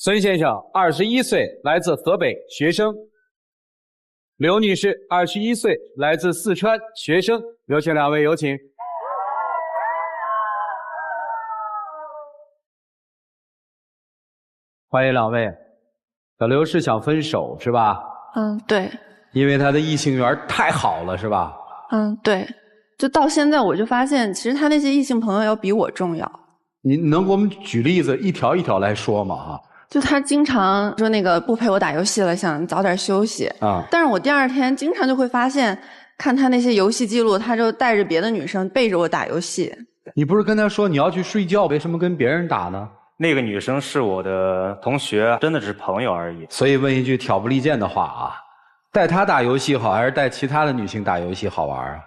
孙先生，21岁，来自河北，学生。刘女士，21岁，来自四川，学生。有请两位，有请。欢迎两位。小刘是想分手是吧？嗯，对。因为他的异性缘太好了是吧？嗯，对。就到现在我就发现，其实他那些异性朋友要比我重要。你能给我们举例子，一条一条来说吗？哈。就他经常说那个不陪我打游戏了，想早点休息啊。但是我第二天经常就会发现，看他那些游戏记录，他就带着别的女生背着我打游戏。你不是跟他说你要去睡觉，为什么跟别人打呢？那个女生是我的同学，真的只是朋友而已。所以问一句挑拨离间的话啊，带他打游戏好，还是带其他的女性打游戏好玩啊？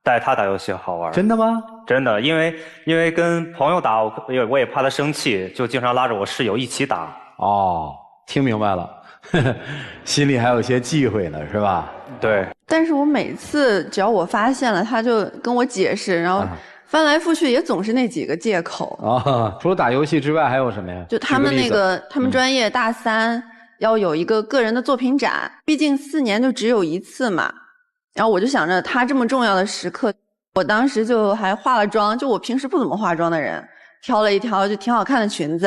带他打游戏好玩。真的吗？真的，因为跟朋友打，我也怕他生气，就经常拉着我室友一起打。哦，听明白了，心里还有些忌讳呢，是吧？对。但是我每次只要我发现了，他就跟我解释，然后翻来覆去也总是那几个借口。啊，除了打游戏之外还有什么呀？就他们那个，他们专业大3要有一个个人的作品展，毕竟4年就只有一次嘛。然后我就想着他这么重要的时刻，我当时就还化了妆，就我平时不怎么化妆的人。挑了一条就挺好看的裙子，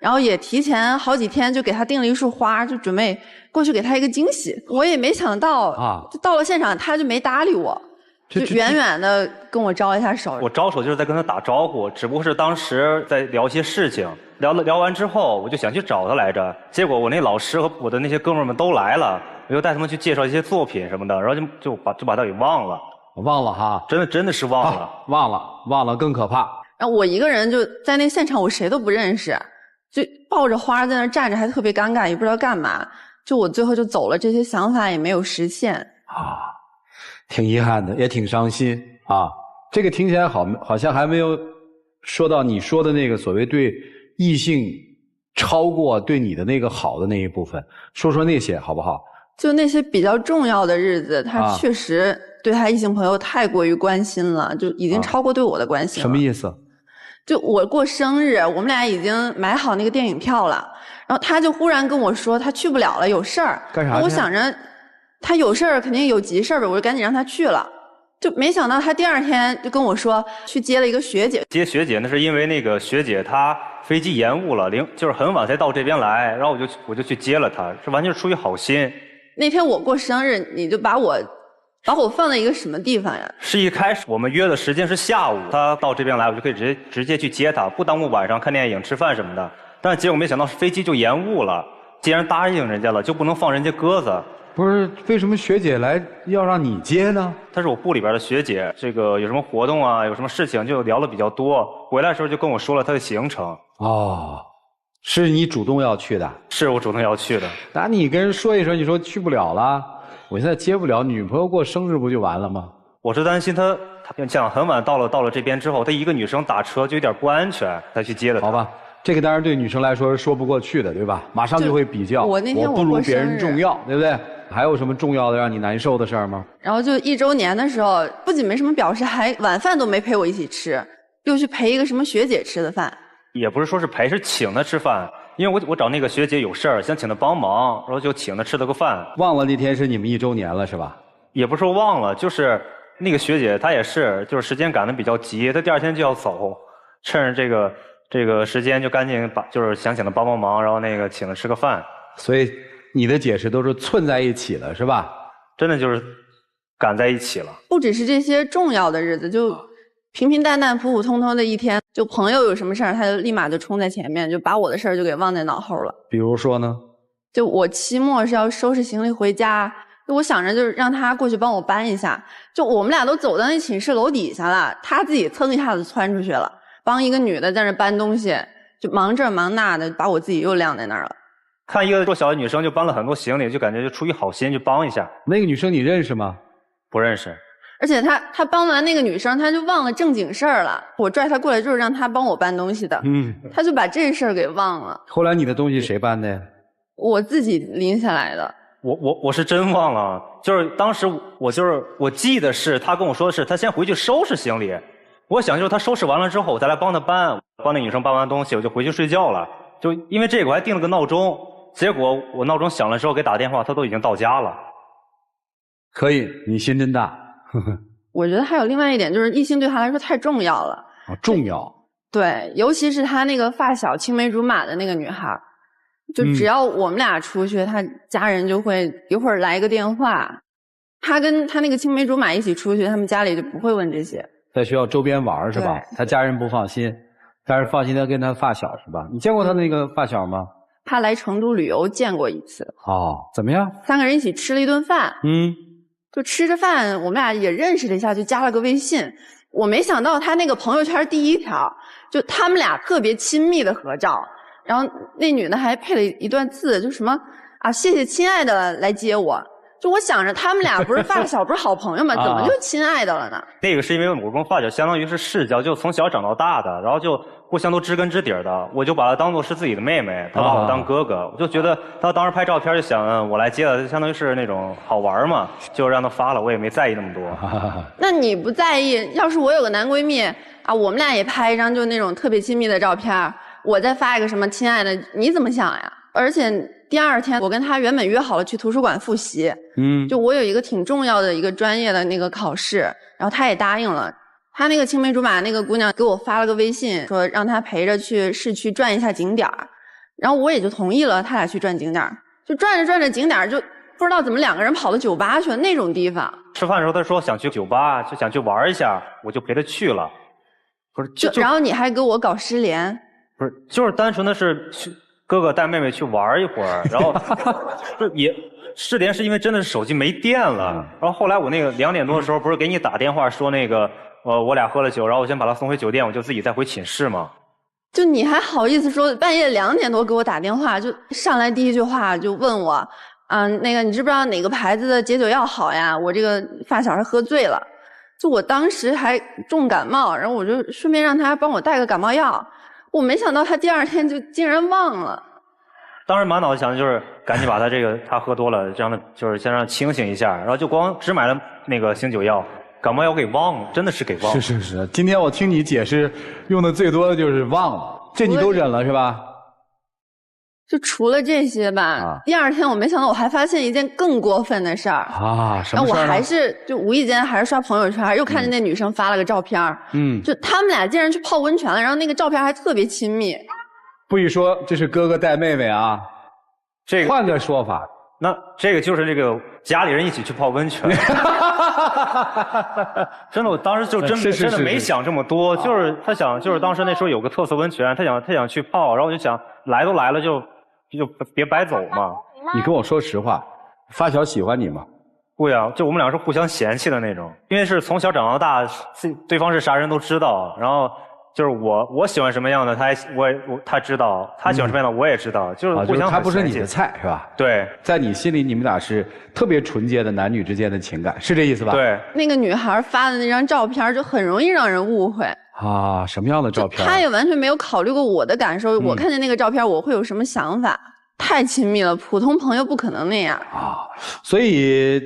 然后也提前好几天就给他订了一束花，就准备过去给他一个惊喜。我也没想到啊，就到了现场他就没搭理我，就远远的跟我招一下手。我招手就是在跟他打招呼，只不过是当时在聊些事情，聊完之后我就想去找他来着，结果我那老师和我的那些哥们儿们都来了，我就带他们去介绍一些作品什么的，然后就把他给忘了。忘了哈，真的是忘了，忘了更可怕。然后我一个人就在那现场，我谁都不认识，就抱着花在那站着，还特别尴尬，也不知道干嘛。就我最后就走了，这些想法也没有实现啊，挺遗憾的，也挺伤心啊。这个听起来好像还没有说到你说的那个所谓对异性超过对你的那个好的那一部分，说说那些好不好？就那些比较重要的日子，他确实对他异性朋友太过于关心了，就已经超过对我的关心了。什么意思？就我过生日，我们俩已经买好那个电影票了，然后他就忽然跟我说他去不了了，有事儿。干啥？我想着他有事儿肯定有急事儿呗，我就赶紧让他去了。就没想到他第二天就跟我说去接了一个学姐。接学姐那是因为那个学姐她飞机延误了，就是很晚才到这边来，然后我就去接了她，是完全是出于好心。那天我过生日，你就把我放在一个什么地方呀？是一开始我们约的时间是下午，他到这边来，我就可以直接去接他，不耽误晚上看电影、吃饭什么的。但是结果没想到飞机就延误了，既然答应人家了，就不能放人家鸽子。不是，为什么学姐来要让你接呢？她是我部里边的学姐，这个有什么活动啊，有什么事情就聊得比较多。回来的时候就跟我说了她的行程。哦，是你主动要去的？是我主动要去的。那你跟人说一声，你说去不了了。我现在接不了，女朋友过生日不就完了吗？我是担心她想很晚到了这边之后，她一个女生打车就有点不安全，才去接的她。好吧，这个当然对女生来说是说不过去的，对吧？马上就会比较，我不如别人重要，对不对？还有什么重要的让你难受的事儿吗？然后就1周年的时候，不仅没什么表示，还晚饭都没陪我一起吃，又去陪一个什么学姐吃的饭。也不是说是陪，是请她吃饭。因为我找那个学姐有事儿，想请她帮忙，然后就请她吃了个饭。忘了那天是你们1周年了是吧？也不是说忘了，就是那个学姐她也是，就是时间赶得比较急，她第二天就要走，趁着这个时间就赶紧就是想请她帮忙，然后那个请她吃个饭。所以你的解释都是寸在一起了是吧？真的就是赶在一起了。不只是这些重要的日子，就平平淡淡、普普通通的一天，就朋友有什么事儿，他就立马就冲在前面，就把我的事儿就给忘在脑后了。比如说呢？就我期末是要收拾行李回家，就我想着就是让他过去帮我搬一下。就我们俩都走到那寝室楼底下了，他自己蹭一下子窜出去了，帮一个女的在那搬东西，就忙这忙那的，把我自己又晾在那儿了。看一个弱小的女生就搬了很多行李，就感觉就出于好心去帮一下。那个女生你认识吗？不认识。而且他帮完那个女生，他就忘了正经事儿了。我拽他过来就是让他帮我搬东西的，他就把这事儿给忘了。后来你的东西谁搬的呀？我自己拎下来的。我是真忘了，就是当时我记得是他跟我说的是他先回去收拾行李，我想就是他收拾完了之后我再来帮他搬，帮那女生搬完东西我就回去睡觉了。就因为这个我还定了个闹钟，结果我闹钟响了之后给打电话，他都已经到家了。可以，你心真大。我觉得还有另外一点，就是异性对他来说太重要了。啊，重要。对，尤其是他那个发小青梅竹马的那个女孩，就只要我们俩出去，他家人就会一会儿来一个电话。他跟他那个青梅竹马一起出去，他们家里就不会问这些。在学校周边玩是吧？他家人不放心，但是放心他跟他发小是吧？你见过他那个发小吗？他来成都旅游见过一次。哦，怎么样？3个人一起吃了一顿饭。就吃着饭，我们俩也认识了一下，就加了个微信。我没想到他那个朋友圈第一条，就他们俩特别亲密的合照，然后那女的还配了一段字，就什么啊，谢谢亲爱的来接我。就我想着他们俩不是发小，不是好朋友吗？怎么就亲爱的了呢？那个是因为我跟发小相当于是世交，就从小长到大的，然后就互相都知根知底的，我就把她当作是自己的妹妹，她把我当哥哥，我就觉得她当时拍照片就想我来接她，就相当于是那种好玩嘛，就让她发了，我也没在意那么多。那你不在意？要是我有个男闺蜜啊，我们俩也拍一张就那种特别亲密的照片，我再发一个什么亲爱的，你怎么想呀？而且第2天我跟他原本约好了去图书馆复习，就我有一个挺重要的一个专业的那个考试，然后他也答应了。他那个青梅竹马那个姑娘给我发了个微信，说让他陪着去市区转一下景点，然后我也就同意了，他俩去转景点。就转着转着景点，就不知道怎么2个人跑到酒吧去了那种地方。吃饭的时候他说想去酒吧，就想去玩一下，我就陪他去了。不是，然后你还给我搞失联。不是，就是单纯的是去哥哥带妹妹去玩一会儿，然后也失联是因为真的是手机没电了。然后后来我那个2点多的时候不是给你打电话说那个我俩喝了酒，然后我先把他送回酒店，我就自己再回寝室嘛。就你还好意思说半夜2点多给我打电话，就上来第一句话就问我，那个你知不知道哪个牌子的解酒药好呀？我这个发小是喝醉了，就我当时还重感冒，然后我就顺便让他帮我带个感冒药。我没想到他第2天就竟然忘了。当时满脑子想的就是赶紧把他喝多了，这样的就是先让他清醒一下，然后就光只买了那个醒酒药，感冒药给忘了，真的是给忘了。是，今天我听你解释用的最多的就是忘了，这你都忍了是吧？就除了这些吧，第2天我没想到我还发现一件更过分的事儿啊！什么事儿呢？然后我还是就无意间还是刷朋友圈，又看见那女生发了个照片，就他们俩竟然去泡温泉了，然后那个照片还特别亲密。不许说这是哥哥带妹妹啊，这个换个说法，那这个就是这个家里人一起去泡温泉。真的，我当时就真的没想这么多，就是他想，就是当时那时候有个特色温泉，他想去泡，然后我就想来都来了就别白走嘛。你跟我说实话，发小喜欢你吗？不呀，就我们俩是互相嫌弃的那种，因为是从小长到大，对方是啥人都知道，然后就是我喜欢什么样的，他知道，他喜欢什么样的我也知道，就是互相。他不是你的菜是吧？对，在你心里你们俩是特别纯洁的男女之间的情感，是这意思吧？对。那个女孩发的那张照片就很容易让人误会。啊，什么样的照片？他也完全没有考虑过我的感受，我看见那个照片我会有什么想法？太亲密了，普通朋友不可能那样啊。所以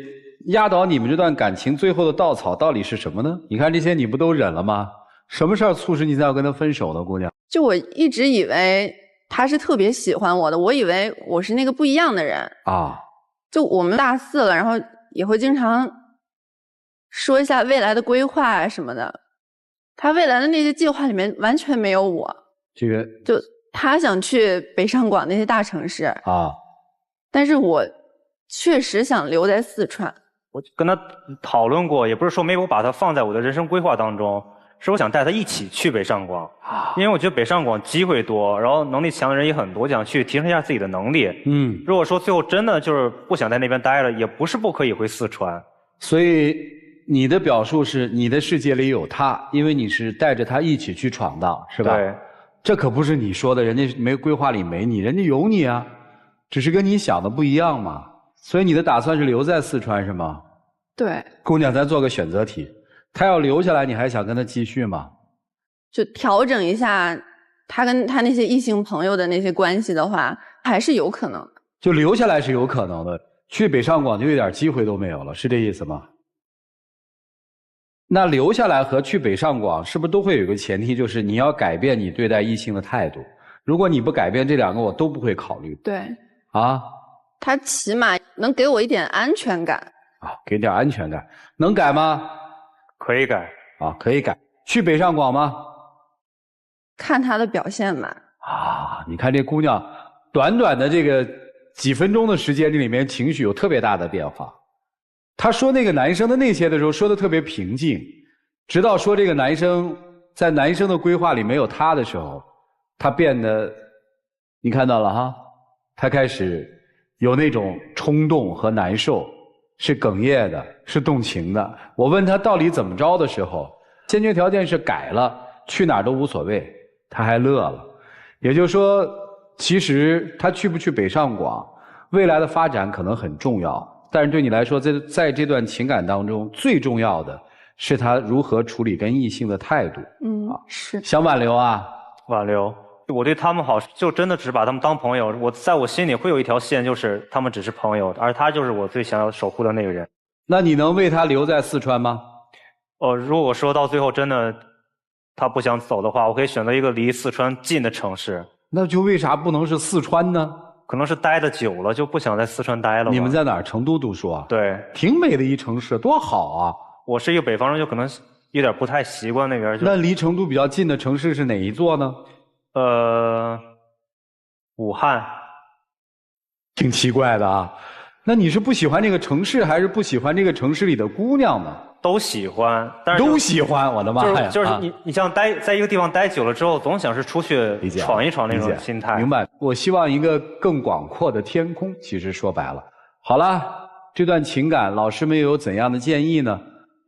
压倒你们这段感情最后的稻草到底是什么呢？你看这些你不都忍了吗？什么事儿促使你才要跟他分手呢，姑娘？就我一直以为他是特别喜欢我的，我以为我是那个不一样的人啊。就我们大4了，然后也会经常说一下未来的规划什么的。他未来的那些计划里面完全没有我。这个就他想去北上广那些大城市啊，但是我确实想留在四川。我跟他讨论过，也不是说没有把他放在我的人生规划当中，是我想带他一起去北上广，因为我觉得北上广机会多，然后能力强的人也很多，我想去提升一下自己的能力。如果说最后真的就是不想在那边待了，也不是不可以回四川。所以你的表述是你的世界里有他，因为你是带着他一起去闯荡，是吧？对。这可不是你说的，人家没规划里没你，人家有你啊，只是跟你想的不一样嘛。所以你的打算是留在四川是吗？对。姑娘，咱做个选择题，他要留下来，你还想跟他继续吗？就调整一下他跟他那些异性朋友的那些关系的话，还是有可能的。就留下来是有可能的，去北上广就一点机会都没有了，是这意思吗？那留下来和去北上广是不是都会有一个前提，就是你要改变你对待异性的态度，如果你不改变这2个，我都不会考虑。对，啊，他起码能给我一点安全感。啊，给点安全感，能改吗？可以改啊，可以改。去北上广吗？看他的表现吧。啊，你看这姑娘，短短的这个几分钟的时间，这里面情绪有特别大的变化。她说那个男生的那些的时候，说的特别平静，直到说这个男生在男生的规划里没有她的时候，她变得，你看到了哈，她开始有那种冲动和难受，是哽咽的，是动情的。我问她到底怎么着的时候，先决条件是改了，去哪儿都无所谓，她还乐了。也就是说，其实她去不去北上广，未来的发展可能很重要，但是对你来说，在这段情感当中，最重要的是她如何处理跟异性的态度。是想挽留啊？挽留。我对他们好，就真的只把他们当朋友。在我心里会有一条线，就是他们只是朋友，而他就是我最想要守护的那个人。那你能为他留在四川吗？如果说到最后真的他不想走的话，我可以选择一个离四川近的城市。那就为啥不能是四川呢？可能是待得久了，就不想在四川待了吧。你们在哪儿？成都读书啊？对，挺美的一城市，多好啊！我是一个北方人，就可能有点不太习惯那边。那离成都比较近的城市是哪一座呢？武汉。挺奇怪的啊。那你是不喜欢这个城市，还是不喜欢这个城市里的姑娘呢？都喜欢，但是都喜欢，我的妈呀！就是你像在一个地方待久了之后，总想是出去闯一闯那种心态。明白。我希望一个更广阔的天空。其实说白了，好了，这段情感，老师们又有怎样的建议呢？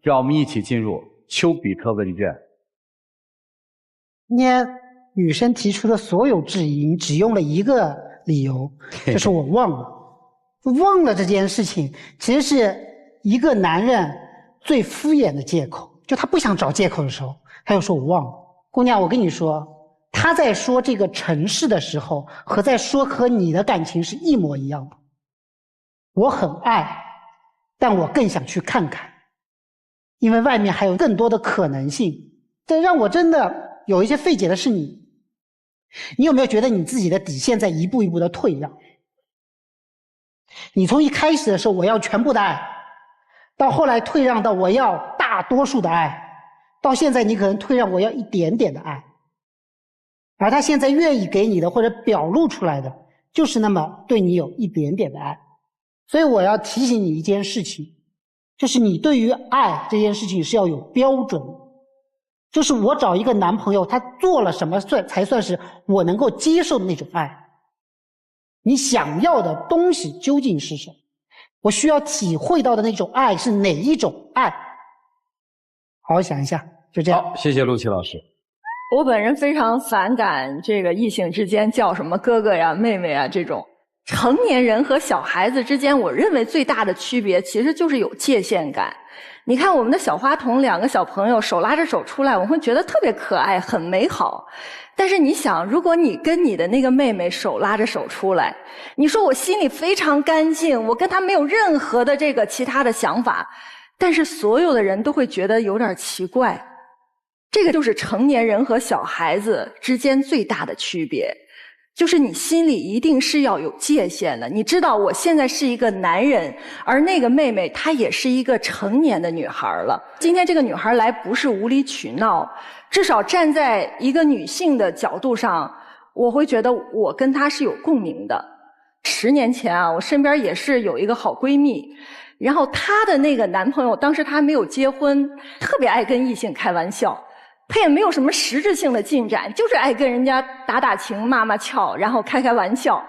让我们一起进入丘比特问卷。今天女生提出的所有质疑，你只用了一个理由，就是我忘了。忘了这件事情，其实是一个男人最敷衍的借口。就他不想找借口的时候，他又说我忘了。姑娘，我跟你说，他在说这个城市的时候，和在说和你的感情是一模一样的。我很爱，但我更想去看看，因为外面还有更多的可能性。这让我真的有一些费解的是你有没有觉得你自己的底线在一步一步的退让？你从一开始的时候我要全部的爱，到后来退让到我要大多数的爱，到现在你可能退让我要一点点的爱，而他现在愿意给你的或者表露出来的就是那么对你有一点点的爱。所以我要提醒你一件事情，就是你对于爱这件事情是要有标准，就是我找一个男朋友他做了什么才算是我能够接受的那种爱。你想要的东西究竟是什么？我需要体会到的那种爱是哪一种爱？好好想一下，就这样。好，谢谢陆琪老师。我本人非常反感这个异性之间叫什么哥哥呀、妹妹啊这种。成年人和小孩子之间，我认为最大的区别其实就是有界限感。你看我们的小花童，两个小朋友手拉着手出来，我会觉得特别可爱，很美好。但是你想，如果你跟你的那个妹妹手拉着手出来，你说我心里非常干净，我跟她没有任何的这个其他的想法，但是所有的人都会觉得有点奇怪。这个就是成年人和小孩子之间最大的区别。就是你心里一定是要有界限的，你知道我现在是一个男人，而那个妹妹她也是一个成年的女孩了。今天这个女孩来不是无理取闹，至少站在一个女性的角度上，我会觉得我跟她是有共鸣的。10年前啊，我身边也是有一个好闺蜜，然后她的那个男朋友当时她还没有结婚，特别爱跟异性开玩笑。他也没有什么实质性的进展，就是爱跟人家打打情骂骂俏，然后开开玩笑。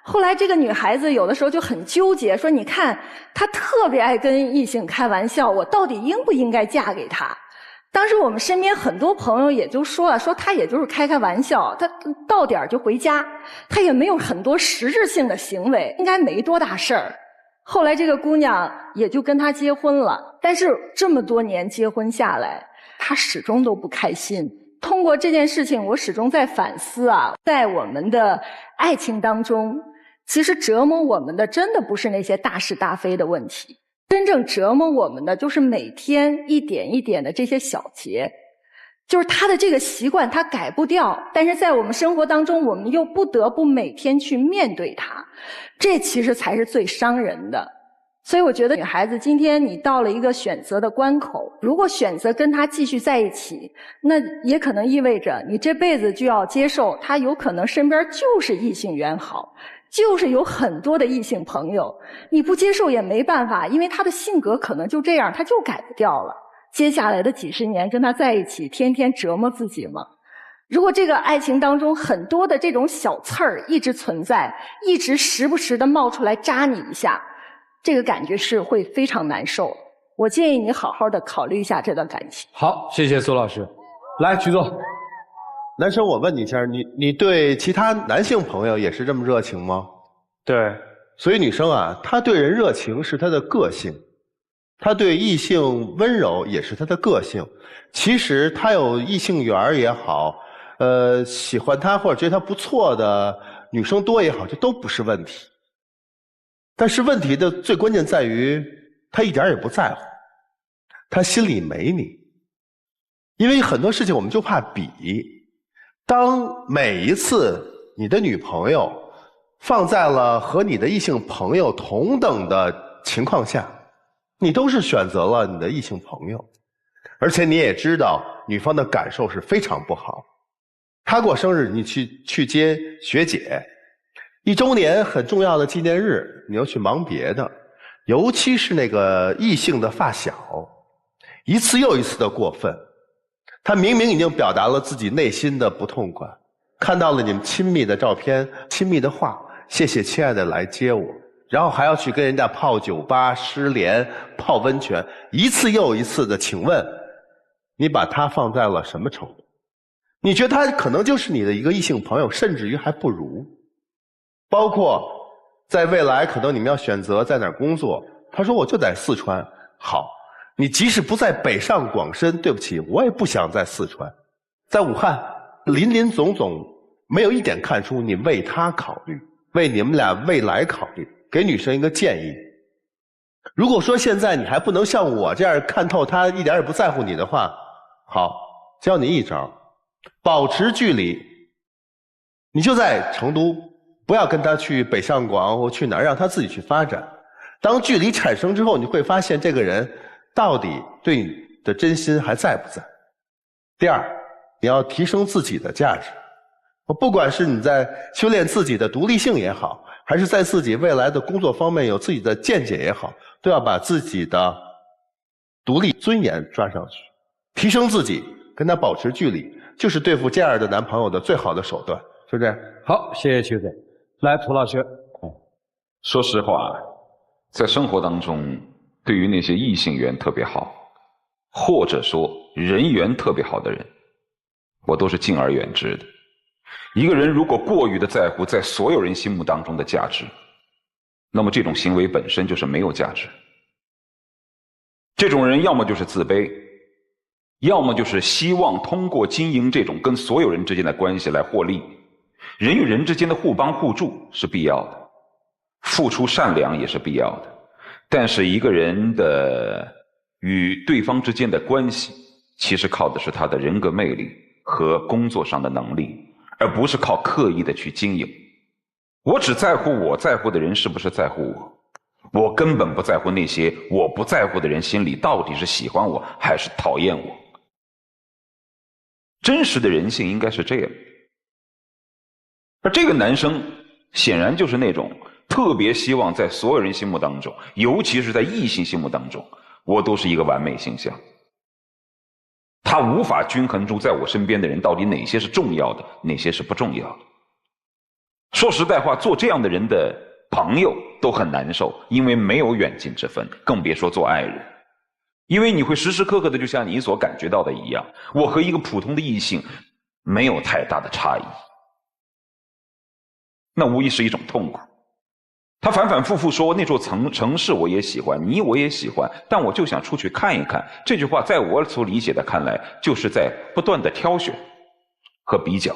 后来这个女孩子有的时候就很纠结，说你看她特别爱跟异性开玩笑，我到底应不应该嫁给他？当时我们身边很多朋友也就说了，说她也就是开开玩笑，她到点就回家，她也没有很多实质性的行为，应该没多大事儿。后来这个姑娘也就跟他结婚了，但是这么多年结婚下来，他始终都不开心。通过这件事情，我始终在反思啊，在我们的爱情当中，其实折磨我们的真的不是那些大是大非的问题，真正折磨我们的就是每天一点一点的这些小节。就是他的这个习惯他改不掉，但是在我们生活当中我们又不得不每天去面对它，这其实才是最伤人的。所以我觉得女孩子今天你到了一个选择的关口，如果选择跟他继续在一起，那也可能意味着你这辈子就要接受他有可能身边就是异性缘好，就是有很多的异性朋友，你不接受也没办法，因为他的性格可能就这样，他就改不掉了。接下来的几十年跟他在一起，天天折磨自己吗？如果这个爱情当中很多的这种小刺儿一直存在，一直时不时的冒出来扎你一下，这个感觉是会非常难受。我建议你好好的考虑一下这段感情。好，谢谢苏老师。来，曲总。男生，我问你一下，你对其他男性朋友也是这么热情吗？对。所以女生啊，她对人热情是她的个性，她对异性温柔也是她的个性。其实她有异性缘也好，喜欢她或者觉得她不错的女生多也好，这都不是问题。但是问题的最关键在于，她一点也不在乎，她心里没你。因为很多事情我们就怕比，当每一次你的女朋友放在了和你的异性朋友同等的情况下，你都是选择了你的异性朋友，而且你也知道女方的感受是非常不好。她过生日你去接学姐，1周年很重要的纪念日你又去忙别的，尤其是那个异性的发小，一次又一次的过分。他明明已经表达了自己内心的不痛快，看到了你们亲密的照片、亲密的话，谢谢亲爱的来接我，然后还要去跟人家泡酒吧、失联、泡温泉，一次又一次的。请问你把他放在了什么程度？你觉得他可能就是你的一个异性朋友，甚至于还不如。包括在未来可能你们要选择在哪儿工作，他说我就在四川。好，你即使不在北上广深，对不起，我也不想在四川，在武汉，林林总总没有一点看出你为他考虑，为你们俩未来考虑。给女生一个建议，如果说现在你还不能像我这样看透他一点也不在乎你的话，好，教你一招，保持距离。你就在成都，不要跟他去北上广或去哪儿，让他自己去发展。当距离产生之后，你会发现这个人到底对你的真心还在不在。第二，你要提升自己的价值，不管是你在修炼自己的独立性也好，还是在自己未来的工作方面有自己的见解也好，都要把自己的独立尊严抓上去，提升自己，跟他保持距离，就是对付这样的男朋友的最好的手段，是不是？好，谢谢曲总。来，涂老师。说实话，在生活当中，对于那些异性缘特别好，或者说人缘特别好的人，我都是敬而远之的。一个人如果过于的在乎在所有人心目当中的价值，那么这种行为本身就是没有价值。这种人要么就是自卑，要么就是希望通过经营这种跟所有人之间的关系来获利。人与人之间的互帮互助是必要的，付出善良也是必要的，但是一个人的与对方之间的关系，其实靠的是他的人格魅力和工作上的能力，而不是靠刻意的去经营。我只在乎我在乎的人是不是在乎我，我根本不在乎那些我不在乎的人心里到底是喜欢我还是讨厌我。真实的人性应该是这样。而这个男生显然就是那种特别希望在所有人心目当中，尤其是在异性心目当中，我都是一个完美形象。他无法均衡住在我身边的人到底哪些是重要的，哪些是不重要的。说实在话，做这样的人的朋友都很难受，因为没有远近之分，更别说做爱人。因为你会时时刻刻的就像你所感觉到的一样，我和一个普通的异性没有太大的差异，那无疑是一种痛苦。他反反复复说那座城市我也喜欢，你我也喜欢，但我就想出去看一看。这句话在我所理解的看来，就是在不断的挑选和比较。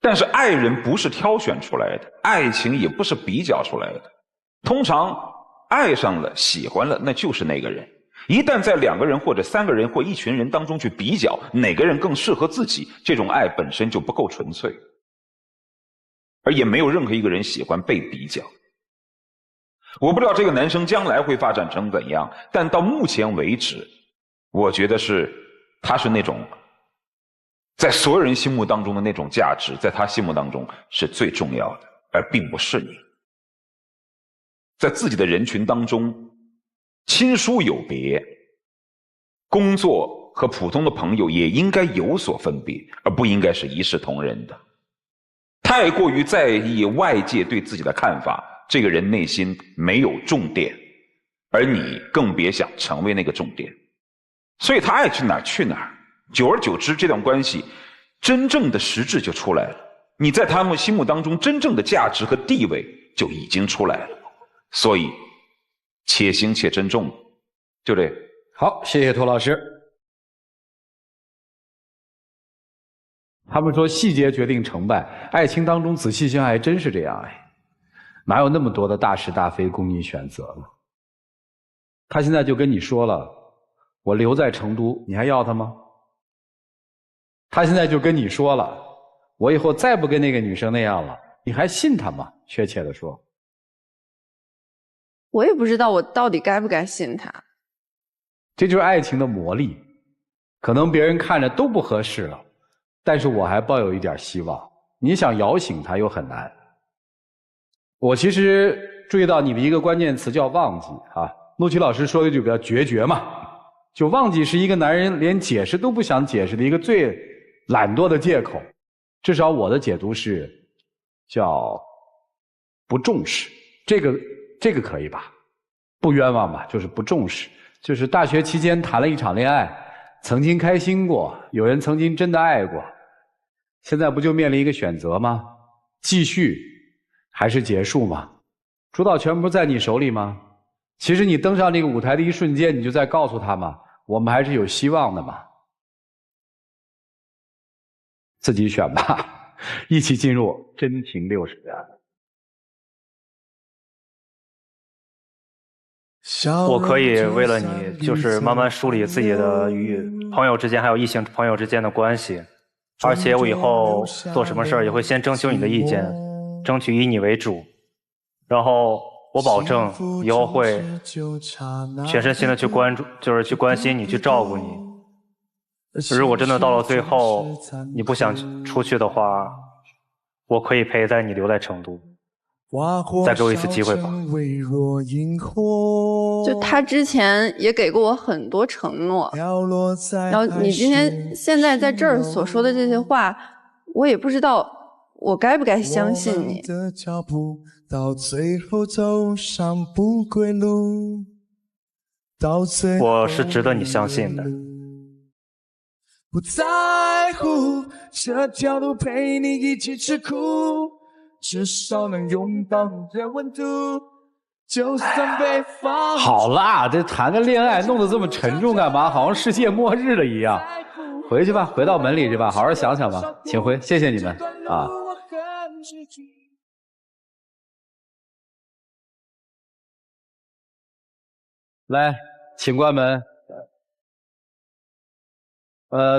但是爱人不是挑选出来的，爱情也不是比较出来的。通常爱上了喜欢了，那就是那个人。一旦在2个人或者3个人或一群人当中去比较哪个人更适合自己，这种爱本身就不够纯粹，而也没有任何一个人喜欢被比较。我不知道这个男生将来会发展成怎样，但到目前为止，我觉得他是那种在所有人心目当中的那种价值，在他心目当中是最重要的，而并不是你。在自己的人群当中，亲疏有别，工作和普通的朋友也应该有所分别，而不应该是一视同仁的。太过于在意外界对自己的看法，这个人内心没有重点，而你更别想成为那个重点。所以他爱去哪儿去哪儿，久而久之，这段关系真正的实质就出来了，你在他们心目当中真正的价值和地位就已经出来了。所以且行且珍重，就这个。好，谢谢涂老师。他们说细节决定成败，爱情当中仔细想还真是这样哎，哪有那么多的大是大非供你选择呢？他现在就跟你说了，我留在成都，你还要他吗？他现在就跟你说了，我以后再不跟那个女生那样了，你还信他吗？确切的说，我也不知道我到底该不该信他。这就是爱情的魔力。可能别人看着都不合适了，但是我还抱有一点希望。你想摇醒他又很难。我其实注意到你的一个关键词叫忘记啊，陆琪老师说的就比较决绝嘛，就忘记是一个男人连解释都不想解释的一个最懒惰的借口。至少我的解读是叫不重视，这个可以吧？不冤枉吧，就是不重视。就是大学期间谈了一场恋爱，曾经开心过，有人曾经真的爱过，现在不就面临一个选择吗？继续还是结束吗？主导权不在你手里吗？其实你登上这个舞台的一瞬间，你就在告诉他嘛，我们还是有希望的嘛。自己选吧，一起进入真情60元。我可以为了你，就是慢慢梳理自己的与朋友之间还有异性朋友之间的关系，而且我以后做什么事儿也会先征求你的意见，争取以你为主，然后我保证以后会全身心的去关注，就是去关心你，去照顾你。如果真的到了最后你不想出去的话，我可以陪你留在成都。再给我一次机会吧。就他之前也给过我很多承诺，然后你现在在这儿所说的这些话，我也不知道我该不该相信你。我是值得你相信的。不在乎这条路陪你一起吃苦，至少能拥抱你的温度，就算被放。好啦，这谈个恋爱弄得这么沉重干嘛？好像世界末日了一样。回去吧，回到门里去吧，好好想想吧。请回，谢谢你们啊。来，请关门。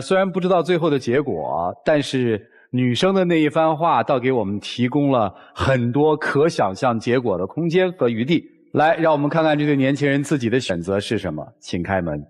虽然不知道最后的结果，但是女生的那一番话倒给我们提供了很多可想象结果的空间和余地。来，让我们看看这对年轻人自己的选择是什么，请开门。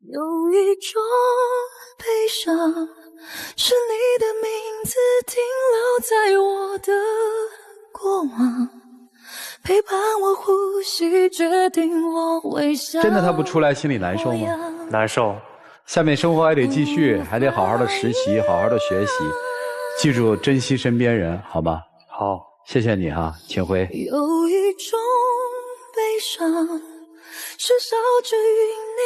有一种悲伤，是你的名字停留在我的过往，陪伴我呼吸，决定我微笑。真的他不出来心里难受吗？难受。下面生活还得继续，还得好好的实习，好好的学习，记住珍惜身边人，好吗？好，谢谢你哈，请回。有一种悲伤，是笑着与你